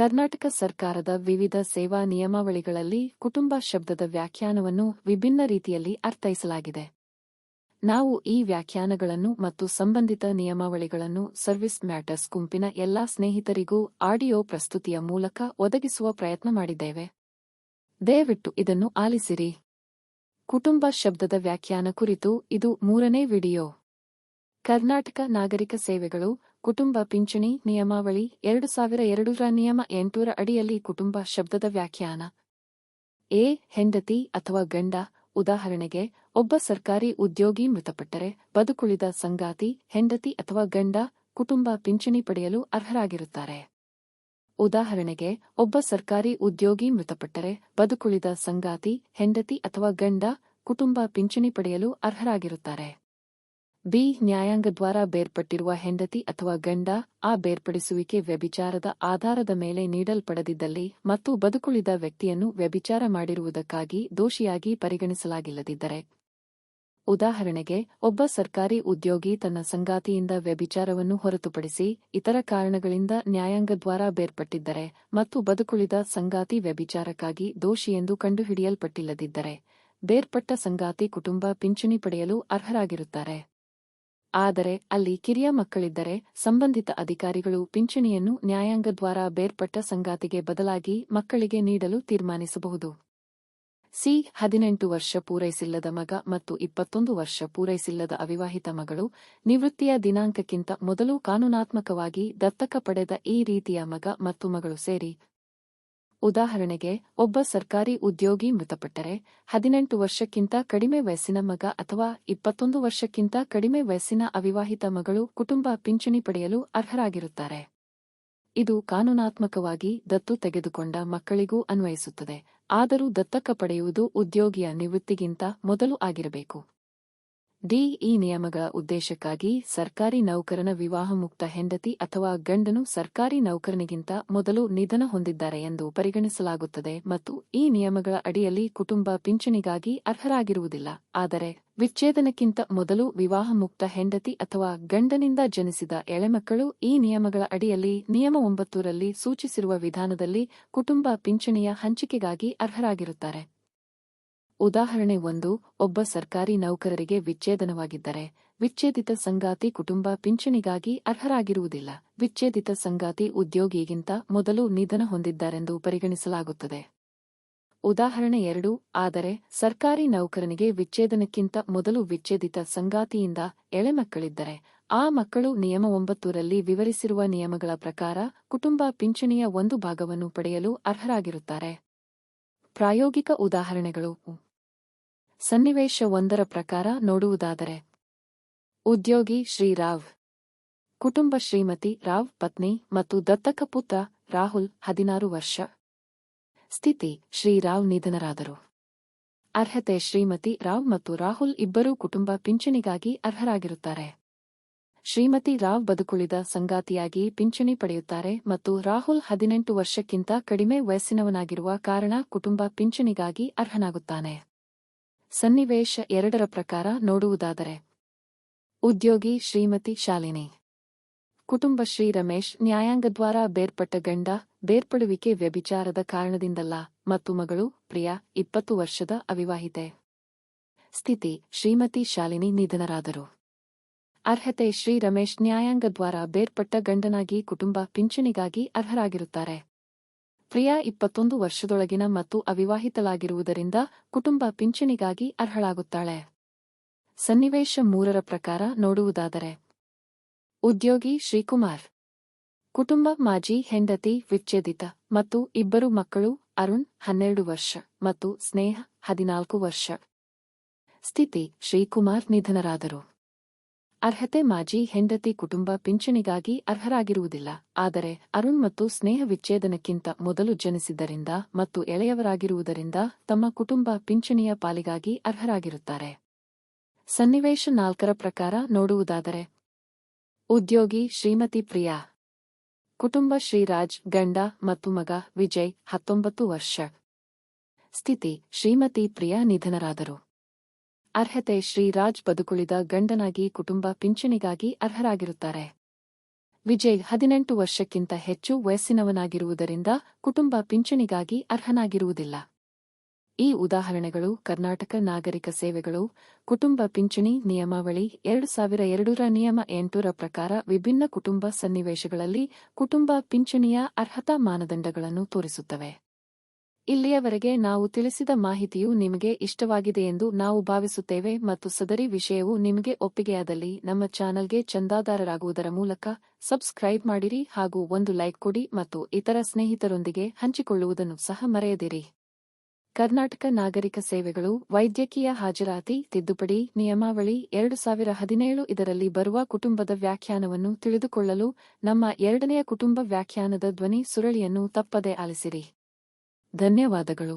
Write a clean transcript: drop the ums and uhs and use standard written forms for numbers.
ಕರ್ನಾಟಕ ಸರ್ಕಾರದ ವಿವಿಧ ಸೇವಾ ನಿಯಮಾವಳಿಗಳಲ್ಲಿ ಕುಟುಂಬ ಶಬ್ದದ ವ್ಯಾಖ್ಯಾನವನ್ನು ವಿಭಿನ್ನ ರೀತಿಯಲ್ಲಿ ಅರ್ಥೈಸಲಾಗಿದೆ. ನಾವು ಈ ವ್ಯಾಖ್ಯಾನಗಳನ್ನು ಮತ್ತು ಸಂಬಂಧಿತ ನಿಯಮಾವಳಿಗಳನ್ನು ಸರ್ವಿಸ್ ಮ್ಯಾಟರ್ಸ್ ಗುಂಪಿನ ಎಲ್ಲಾ ಸ್ನೇಹಿತರಿಗೂ ಆಡಿಯೋ ಪ್ರಸ್ತುತಿಯ ಮೂಲಕ ಒದಗಿಸುವ ಪ್ರಯತ್ನ ಮಾಡಿದ್ದೇವೆ. ದಯವಿಟ್ಟು ಇದನ್ನು ಆಲಿಸಿರಿ. ಕುಟುಂಬ ಶಬ್ದದ ವ್ಯಾಖ್ಯಾನ ಕುರಿತು ಇದು 3ನೇ ವಿಡಿಯೋ. ಕರ್ನಾಟಕ ನಾಗರಿಕ ಸೇವೆಗಳು ಕುಟುಂಬ ಪಿಂಚಣಿ ನಿಯಮಾವಳಿ 2002ರ ನಿಯಮ 8ರ ಅಡಿಯಲ್ಲಿ ಕುಟುಂಬ ಶಬ್ದದ ವ್ಯಾಖ್ಯಾನ. ಎ. ಹೆಂಡತಿ ಅಥವಾ ಗಂಡ. ಉದಾಹರಣೆಗೆ, ಒಬ್ಬ ಸರ್ಕಾರಿ ಉದ್ಯೋಗಿ ಮೃತಪಟ್ಟರೆ ಬದುಕುಳಿದ ಸಂಗಾತಿ ಹೆಂಡತಿ ಅಥವಾ ಗಂಡ ಕುಟುಂಬ ಪಿಂಚಣಿ ಪಡೆಯಲು ಅರ್ಹರಾಗಿರುತ್ತಾರೆ. ಉದಾಹರಣೆಗೆ, ಒಬ್ಬ ಸರ್ಕಾರಿ ಉದ್ಯೋಗಿ ಮೃತಪಟ್ಟರೆ ಬದುಕುಳಿದ ಸಂಗಾತಿ ಹೆಂಡತಿ ಅಥವಾ ಗಂಡ ಕುಟುಂಬ ಪಿಂಚಣಿ ಪಡೆಯಲು ಅರ್ಹರಾಗಿರುತ್ತಾರೆ. ಬಿ. ನ್ಯಾಯಾಂಗದ್ವಾರ ಬೇರ್ಪಟ್ಟಿರುವ ಹೆಂಡತಿ ಅಥವಾ ಗಂಡ ಆ ಬೇರ್ಪಡಿಸುವಿಕೆ ವ್ಯಭಿಚಾರದ ಆಧಾರದ ಮೇಲೆ ನೀಡಲ್ಪಡದಿದ್ದಲ್ಲಿ ಮತ್ತು ಬದುಕುಳಿದ ವ್ಯಕ್ತಿಯನ್ನು ವ್ಯಭಿಚಾರ ಮಾಡಿರುವುದಕ್ಕಾಗಿ ದೋಷಿಯಾಗಿ ಪರಿಗಣಿಸಲಾಗಿಲ್ಲದಿದ್ದರೆ. ಉದಾಹರಣೆಗೆ, ಒಬ್ಬ ಸರ್ಕಾರಿ ಉದ್ಯೋಗಿ ತನ್ನ ಸಂಗಾತಿಯಿಂದ ವ್ಯಭಿಚಾರವನ್ನು ಹೊರತುಪಡಿಸಿ ಇತರ ಕಾರಣಗಳಿಂದ ನ್ಯಾಯಾಂಗದ್ವಾರ ಬೇರ್ಪಟ್ಟಿದ್ದರೆ ಮತ್ತು ಬದುಕುಳಿದ ಸಂಗಾತಿ ವ್ಯಭಿಚಾರಕ್ಕಾಗಿ ದೋಷಿಯೆಂದು ಕಂಡುಹಿಡಿಯಲ್ಪಟ್ಟಿಲ್ಲದಿದ್ದರೆ, ಬೇರ್ಪಟ್ಟ ಸಂಗಾತಿ ಕುಟುಂಬ ಪಿಂಚಣಿ ಪಡೆಯಲು ಅರ್ಹರಾಗಿರುತ್ತಾರೆ. ಆದರೆ ಅಲ್ಲಿ ಕಿರಿಯ ಮಕ್ಕಳಿದ್ದರೆ ಸಂಬಂಧಿತ ಅಧಿಕಾರಿಗಳು ಪಿಂಚಣಿಯನ್ನು ನ್ಯಾಯಾಂಗದ್ವಾರ ಬೇರ್ಪಟ್ಟ ಸಂಗಾತಿಗೆ ಬದಲಾಗಿ ಮಕ್ಕಳಿಗೆ ನೀಡಲು ತೀರ್ಮಾನಿಸಬಹುದು. ಸಿ. 18 ವರ್ಷ ಪೂರೈಸಿಲ್ಲದ ಮಗ ಮತ್ತು 21 ವರ್ಷ ಪೂರೈಸಿಲ್ಲದ ಅವಿವಾಹಿತ ಮಗಳು ನಿವೃತ್ತಿಯ ದಿನಾಂಕಕ್ಕಿಂತ ಮೊದಲು ಕಾನೂನಾತ್ಮಕವಾಗಿ ದತ್ತಕ ಪಡೆದ ಈ ರೀತಿಯ ಮಗ ಮತ್ತು ಮಗಳು ಸೇರಿ. ಉದಾಹರಣೆಗೆ, ಒಬ್ಬ ಸರ್ಕಾರಿ ಉದ್ಯೋಗಿ ಮೃತಪಟ್ಟರೆ 18 ವರ್ಷಕ್ಕಿಂತ ಕಡಿಮೆ ವಯಸ್ಸಿನ ಮಗ ಅಥವಾ 21 ವರ್ಷಕ್ಕಿಂತ ಕಡಿಮೆ ವಯಸ್ಸಿನ ಅವಿವಾಹಿತ ಮಗಳು ಕುಟುಂಬ ಪಿಂಚಣಿ ಪಡೆಯಲು ಅರ್ಹರಾಗಿರುತ್ತಾರೆ. ಇದು ಕಾನೂನಾತ್ಮಕವಾಗಿ ದತ್ತು ತೆಗೆದುಕೊಂಡ ಮಕ್ಕಳಿಗೂ ಅನ್ವಯಿಸುತ್ತದೆ, ಆದರೂ ದತ್ತಕ ಪಡೆಯುವುದು ಉದ್ಯೋಗಿಯ ನಿವೃತ್ತಿಗಿಂತ ಮೊದಲು ಆಗಿರಬೇಕು. ಡಿ. ಈ ನಿಯಮಗಳ ಉದ್ದೇಶಕ್ಕಾಗಿ ಸರ್ಕಾರಿ ನೌಕರನ ವಿವಾಹಮುಕ್ತ ಹೆಂಡತಿ ಅಥವಾ ಗಂಡನು ಸರ್ಕಾರಿ ನೌಕರನಿಗಿಂತ ಮೊದಲು ನಿಧನ ಹೊಂದಿದ್ದಾರೆ ಎಂದು ಪರಿಗಣಿಸಲಾಗುತ್ತದೆ ಮತ್ತು ಈ ನಿಯಮಗಳ ಅಡಿಯಲ್ಲಿ ಕುಟುಂಬ ಪಿಂಚಣಿಗಾಗಿ ಅರ್ಹರಾಗಿರುವುದಿಲ್ಲ. ಆದರೆ ವಿಚ್ಛೇದನಕ್ಕಿಂತ ಮೊದಲು ವಿವಾಹಮುಕ್ತ ಹೆಂಡತಿ ಅಥವಾ ಗಂಡನಿಂದ ಜನಿಸಿದ ಎಳೆಮಕ್ಕಳು ಈ ನಿಯಮಗಳ ಅಡಿಯಲ್ಲಿ ನಿಯಮ 9ರಲ್ಲಿ ಸೂಚಿಸಿರುವ ವಿಧಾನದಲ್ಲಿ ಕುಟುಂಬ ಪಿಂಚಣಿಯ ಹಂಚಿಕೆಗಾಗಿ ಅರ್ಹರಾಗಿರುತ್ತಾರೆ. ಉದಾಹರಣೆ 1. ಒಬ್ಬ ಸರ್ಕಾರಿ ನೌಕರರಿಗೆ ವಿಚ್ಛೇದನವಾಗಿದ್ದರೆ ವಿಚ್ಛೇದಿತ ಸಂಗಾತಿ ಕುಟುಂಬ ಪಿಂಚಣಿಗಾಗಿ ಅರ್ಹರಾಗಿರುವುದಿಲ್ಲ. ವಿಚ್ಛೇದಿತ ಸಂಗಾತಿ ಉದ್ಯೋಗಿಗಿಂತ ಮೊದಲು ನಿಧನ ಹೊಂದಿದ್ದಾರೆಂದು ಪರಿಗಣಿಸಲಾಗುತ್ತದೆ. ಉದಾಹರಣೆ 2. ಆದರೆ ಸರ್ಕಾರಿ ನೌಕರನಿಗೆ ವಿಚ್ಛೇದನಕ್ಕಿಂತ ಮೊದಲು ವಿಚ್ಛೇದಿತ ಸಂಗಾತಿಯಿಂದ ಎಳೆಮಕ್ಕಳಿದ್ದರೆ ಆ ಮಕ್ಕಳು ನಿಯಮ 9ರಲ್ಲಿ ವಿವರಿಸಿರುವ ನಿಯಮಗಳ ಪ್ರಕಾರ ಕುಟುಂಬ ಪಿಂಚಣಿಯ ಒಂದು ಭಾಗವನ್ನು ಪಡೆಯಲು ಅರ್ಹರಾಗಿರುತ್ತಾರೆ. ಪ್ರಾಯೋಗಿಕ ಉದಾಹರಣೆಗಳು. ಸನ್ನಿವೇಶ 1ರ ಪ್ರಕಾರ ನೋಡುವುದಾದರೆ, ಉದ್ಯೋಗಿ ಶ್ರೀ ರಾವ್, ಕುಟುಂಬ ಶ್ರೀಮತಿ ರಾವ್ ಪತ್ನಿ ಮತ್ತು ದತ್ತಕ ಪುತ್ರ ರಾಹುಲ್ 16 ವರ್ಷ. ಸ್ಥಿತಿ: ಶ್ರೀ ರಾವ್ ನಿಧನರಾದರು. ಅರ್ಹತೆ: ಶ್ರೀಮತಿ ರಾವ್ ಮತ್ತು ರಾಹುಲ್ ಇಬ್ಬರೂ ಕುಟುಂಬ ಪಿಂಚಣಿಗಾಗಿ ಅರ್ಹರಾಗಿರುತ್ತಾರೆ. ಶ್ರೀಮತಿ ರಾವ್ ಬದುಕುಳಿದ ಸಂಗಾತಿಯಾಗಿ ಪಿಂಚಣಿ ಪಡೆಯುತ್ತಾರೆ ಮತ್ತು ರಾಹುಲ್ 18 ವರ್ಷಕ್ಕಿಂತ ಕಡಿಮೆ ವಯಸ್ಸಿನವನಾಗಿರುವ ಕಾರಣ ಕುಟುಂಬ ಪಿಂಚಣಿಗಾಗಿ ಅರ್ಹನಾಗುತ್ತಾನೆ. ಸನ್ನಿವೇಶ 2ರ ಪ್ರಕಾರ ನೋಡುವುದಾದರೆ, ಉದ್ಯೋಗಿ ಶ್ರೀಮತಿ ಶಾಲಿನಿ, ಕುಟುಂಬ ಶ್ರೀ ರಮೇಶ್ ನ್ಯಾಯಾಂಗದ್ವಾರ ಬೇರ್ಪಟ್ಟ ಗಂಡ, ಬೇರ್ಪಡುವಿಕೆ ವ್ಯಭಿಚಾರದ ಕಾರಣದಿಂದಲ್ಲ ಮತ್ತು ಮಗಳು ಪ್ರಿಯಾ 20 ವರ್ಷದ ಅವಿವಾಹಿತೆ. ಸ್ಥಿತಿ: ಶ್ರೀಮತಿ ಶಾಲಿನಿ ನಿಧನರಾದರು. ಅರ್ಹತೆ: ಶ್ರೀ ರಮೇಶ್ ನ್ಯಾಯಾಂಗದ್ವಾರ ಬೇರ್ಪಟ್ಟ ಗಂಡನಾಗಿ ಕುಟುಂಬ ಪಿಂಚಣಿಗಾಗಿ ಅರ್ಹರಾಗಿರುತ್ತಾರೆ. ಪ್ರಿಯಾ 21 ವರ್ಷದೊಳಗಿನ ಮತ್ತು ಅವಿವಾಹಿತಳಾಗಿರುವುದರಿಂದ ಕುಟುಂಬ ಪಿಂಚಣಿಗಾಗಿ ಅರ್ಹಳಾಗುತ್ತಾಳೆ. ಸನ್ನಿವೇಶ 3ರ ಪ್ರಕಾರ ನೋಡುವುದಾದರೆ, ಉದ್ಯೋಗಿ ಶ್ರೀಕುಮಾರ್, ಕುಟುಂಬ ಮಾಜಿ ಹೆಂಡತಿ ವಿಚ್ಛೇದಿತ ಮತ್ತು ಇಬ್ಬರು ಮಕ್ಕಳು ಅರುಣ್ 12 ವರ್ಷ ಮತ್ತು ಸ್ನೇಹ 14 ವರ್ಷ. ಸ್ಥಿತಿ: ಶ್ರೀಕುಮಾರ್ ನಿಧನರಾದರು. ಅರ್ಹತೆ: ಮಾಜಿ ಹೆಂಡತಿ ಕುಟುಂಬ ಪಿಂಚಣಿಗಾಗಿ ಅರ್ಹರಾಗಿರುವುದಿಲ್ಲ, ಆದರೆ ಅರುಣ್ ಮತ್ತು ಸ್ನೇಹ ವಿಚ್ಛೇದನಕ್ಕಿಂತ ಮೊದಲು ಜನಿಸಿದ್ದರಿಂದ ಮತ್ತು ಎಳೆಯವರಾಗಿರುವುದರಿಂದ ತಮ್ಮ ಕುಟುಂಬ ಪಿಂಚಣಿಯ ಪಾಲಿಗಾಗಿ ಅರ್ಹರಾಗಿರುತ್ತಾರೆ. ಸನ್ನಿವೇಶ 4ರ ಪ್ರಕಾರ ನೋಡುವುದಾದರೆ, ಉದ್ಯೋಗಿ ಶ್ರೀಮತಿ ಪ್ರಿಯಾ, ಕುಟುಂಬ ಶ್ರೀರಾಜ್ ಗಂಡ ಮತ್ತು ಮಗ ವಿಜಯ್ 19 ವರ್ಷ. ಸ್ಥಿತಿ: ಶ್ರೀಮತಿ ಪ್ರಿಯಾ ನಿಧನರಾದರು. ಅರ್ಹತೆ: ಶ್ರೀರಾಜ್ ಬದುಕುಳಿದ ಗಂಡನಾಗಿ ಕುಟುಂಬ ಪಿಂಚಣಿಗಾಗಿ ಅರ್ಹರಾಗಿರುತ್ತಾರೆ. ವಿಜಯ್ 18 ವರ್ಷಕ್ಕಿಂತ ಹೆಚ್ಚು ವಯಸ್ಸಿನವನಾಗಿರುವುದರಿಂದ ಕುಟುಂಬ ಪಿಂಚಣಿಗಾಗಿ ಅರ್ಹನಾಗಿರುವುದಿಲ್ಲ. ಈ ಉದಾಹರಣೆಗಳು ಕರ್ನಾಟಕ ನಾಗರಿಕ ಸೇವೆಗಳು, ಕುಟುಂಬ ಪಿಂಚಣಿ ನಿಯಮಾವಳಿ 2002ರ ನಿಯಮ 8ರ ಪ್ರಕಾರ ವಿಭಿನ್ನ ಕುಟುಂಬ ಸನ್ನಿವೇಶಗಳಲ್ಲಿ ಕುಟುಂಬ ಪಿಂಚಣಿಯ ಅರ್ಹತಾ ಮಾನದಂಡಗಳನ್ನು ತೋರಿಸುತ್ತವೆ. ಇಲ್ಲಿಯವರೆಗೆ ನಾವು ತಿಳಿಸಿದ ಮಾಹಿತಿಯು ನಿಮಗೆ ಇಷ್ಟವಾಗಿದೆಯೆಂದು ನಾವು ಭಾವಿಸುತ್ತೇವೆ ಮತ್ತು ಸದರಿ ವಿಷಯವು ನಿಮಗೆ ಒಪ್ಪಿಗೆಯಾದಲ್ಲಿ ನಮ್ಮ ಚಾನಲ್ಗೆ ಚಂದಾದಾರರಾಗುವುದರ ಮೂಲಕ ಸಬ್ಸ್ಕ್ರೈಬ್ ಮಾಡಿರಿ ಹಾಗೂ ಒಂದು ಲೈಕ್ ಕೊಡಿ ಮತ್ತು ಇತರ ಸ್ನೇಹಿತರೊಂದಿಗೆ ಹಂಚಿಕೊಳ್ಳುವುದನ್ನು ಸಹ ಮರೆಯದಿರಿ. ಕರ್ನಾಟಕ ನಾಗರಿಕ ಸೇವೆಗಳು ವೈದ್ಯಕೀಯ ಹಾಜರಾತಿ ತಿದ್ದುಪಡಿ ನಿಯಮಾವಳಿ 2017 ಇದರಲ್ಲಿ ಬರುವ ಕುಟುಂಬದ ವ್ಯಾಖ್ಯಾನವನ್ನು ತಿಳಿದುಕೊಳ್ಳಲು ನಮ್ಮ 2ನೇ ಕುಟುಂಬ ವ್ಯಾಖ್ಯಾನದ ಧ್ವನಿ ಸುರಳಿಯನ್ನು ತಪ್ಪದೆ ಆಲಿಸಿರಿ. ಧನ್ಯವಾದಗಳು.